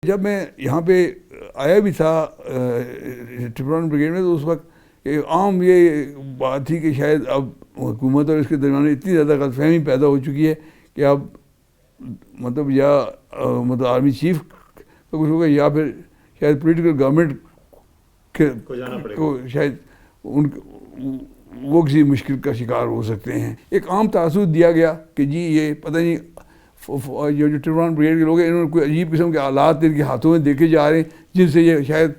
जब मैं यहाँ पे आया भी था ट्रिब्यूनल ब्रिगेड में, तो उस वक्त आम ये बात थी कि शायद अब हुकूमत और इसके दरमियान इतनी ज़्यादा गलतफहमी पैदा हो चुकी है कि अब मतलब या मतलब आर्मी चीफ का कुछ होगा या फिर शायद पॉलिटिकल गवर्नमेंट को शायद वो किसी मुश्किल का शिकार हो सकते हैं। एक आम तासुर दिया गया कि जी ये पता नहीं जो ट्रिब्यूनल ब्रिगेड के लोग हैं इन्होंने कोई अजीब किस्म के आलात इनके हाथों में देखे जा रहे हैं जिनसे ये शायद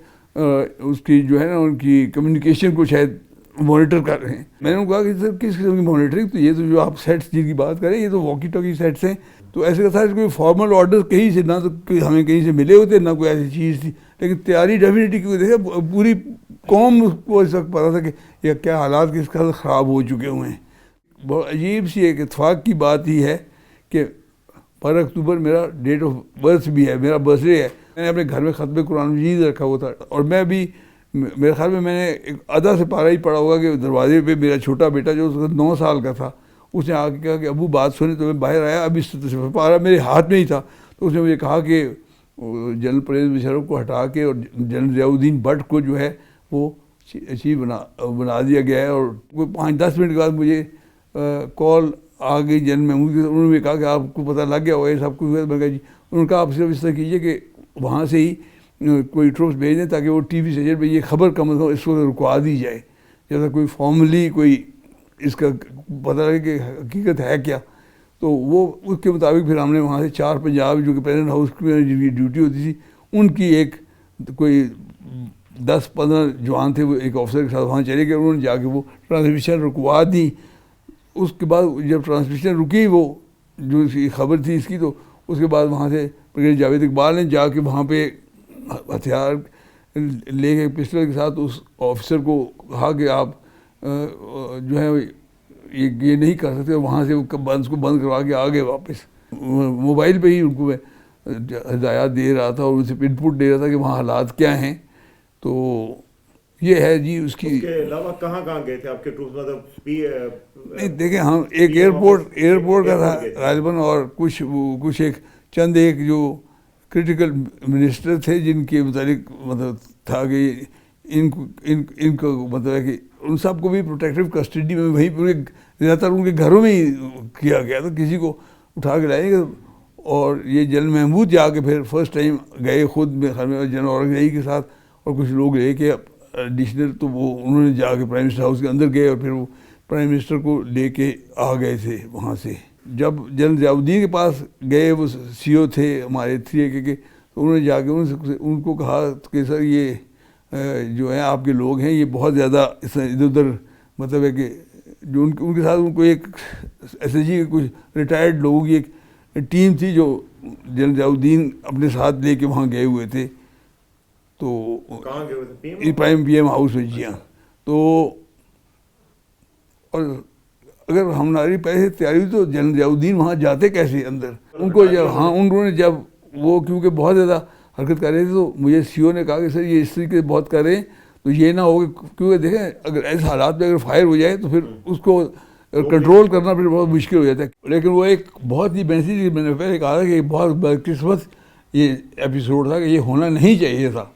उसकी जो है ना उनकी कम्युनिकेशन को शायद मॉनिटर कर रहे हैं। मैंने उनको कहा कि सर किस किस्म की मॉनिटरिंग, तो ये तो जो आप सेट्स जिनकी बात करें ये तो वॉकी टॉकी सेट्स हैं, तो ऐसे का साथ कोई फॉर्मल ऑर्डर कहीं से ना तो हमें कहीं से मिले होते ना कोई ऐसी चीज़ थी, लेकिन तैयारी डेफिनेटली क्योंकि देखा पूरी कौम को इस वक्त पता था कि यह क्या हालात किस कदर ख़राब हो चुके हुए हैं। बहुत अजीब सी एक इत्तेफाक की बात ही है कि 12 अक्टूबर मेरा डेट ऑफ बर्थ भी है, मेरा बर्थडे है। मैंने अपने घर में ख़त्म कुरान मजीद रखा हुआ था और मैं भी मेरे ख्याल में मैंने एक आधा से पारा ही पढ़ा होगा कि दरवाजे पे मेरा छोटा बेटा जो उसका 9 साल का था उसने आके कहा कि अबू बात सुने, तो मैं बाहर आया, अभी पारा मेरे हाथ में ही था, तो उसने मुझे कहा कि जनरल परवेज़ मुशर्रफ को हटा के और जनरल ज़ियाउद्दीन भट्ट को जो है वो चीफ बना दिया गया है। और कोई 5-10 मिनट के बाद मुझे कॉल आ गई जनरल महमूद की, उन्होंने कहा कि आपको पता लग गया होगा ये सब कुछ। मैंने कहा जी, उन्होंने कहा आप सिर्फ इस तरह कीजिए कि वहाँ से ही कोई ट्रूप्स भेज दें ताकि वो टीवी स्टेशन पे ये खबर कम से कम इसको रुकवा दी जाए, जैसा कोई फॉर्मली कोई इसका पता लगे कि हकीकत है क्या। तो वो उसके मुताबिक फिर हमने वहाँ से 4 पंजाब जो कि प्रेसिडेंट हाउस में जिनकी ड्यूटी होती थी उनकी एक कोई 10-15 जवान थे, वो एक ऑफिसर के साथ वहाँ चले गए, उन्होंने जाके वो ट्रांसमिशन रुकवा दी। उसके बाद जब ट्रांसमिशन रुकी वो जो इसकी खबर थी इसकी, तो उसके बाद वहाँ से ब्रिगेडियर जावेद इकबाल ने जाके वहाँ पे हथियार लेके पिस्टल के साथ उस ऑफिसर को कहा कि आप जो है ये नहीं कर सकते, वहाँ से उसको बंद करवा के आ गए वापस। मोबाइल पे ही उनको मैं हिदायत दे रहा था और उनसे इनपुट दे रहा था कि वहाँ हालात क्या हैं। तो ये है जी उसकी। उसके अलावा कहाँ गए थे आपके ट्रूप्स, मतलब नहीं देखें, हम एक एयरपोर्ट का था गालिबन, और कुछ एक चंद एक जो क्रिटिकल मिनिस्टर थे जिनके मुतालिक मतलब था कि इनको मतलब है कि उन सब को भी प्रोटेक्टिव कस्टडी में वहीं पूरे ज़्यादातर उनके घरों में ही किया गया था, किसी को उठा के लाएंगे। और ये जनरल महमूद जाके फिर फर्स्ट टाइम गए खुद में घर में जनरल औरंगजेब के साथ और कुछ लोग लेके एडिशनल, तो वो उन्होंने जाके प्राइम मिनिस्टर हाउस के अंदर गए और फिर वो प्राइम मिनिस्टर को लेके आ गए थे वहाँ से। जब जनरल ज़ियाउद्दीन के पास गए, वो CO थे हमारे 3AK के, तो उन्होंने जाके उनको कहा कि सर ये जो है आपके लोग हैं ये बहुत ज़्यादा इधर उधर मतलब है कि जो उनके साथ उनको एक SSG के कुछ रिटायर्ड लोगों की एक टीम थी जो जनरल ज़ियाउद्दीन अपने साथ लेके वहाँ गए हुए थे। तो कहाँ गए थे? PM हाउस में। जी हाँ। तो और अगर हमारी पहले तैयारी हुई तो जनरल ज़ियाउद्दीन वहाँ जाते कैसे अंदर, उनको जब उन्होंने जब वो क्योंकि बहुत ज़्यादा हरकत कर रहे थे, तो मुझे CO ने कहा कि सर ये इस तरीके से बहुत कर रहे हैं तो ये ना हो, क्योंकि देखें अगर ऐसे हालात में अगर फायर हो जाए तो फिर उसको कंट्रोल करना फिर बहुत मुश्किल हो जाता है। लेकिन वो एक बहुत ही बेसिक, मैंने पहले कहा था कि बहुत बदकिस्मत ये एपिसोड था कि ये होना नहीं चाहिए था।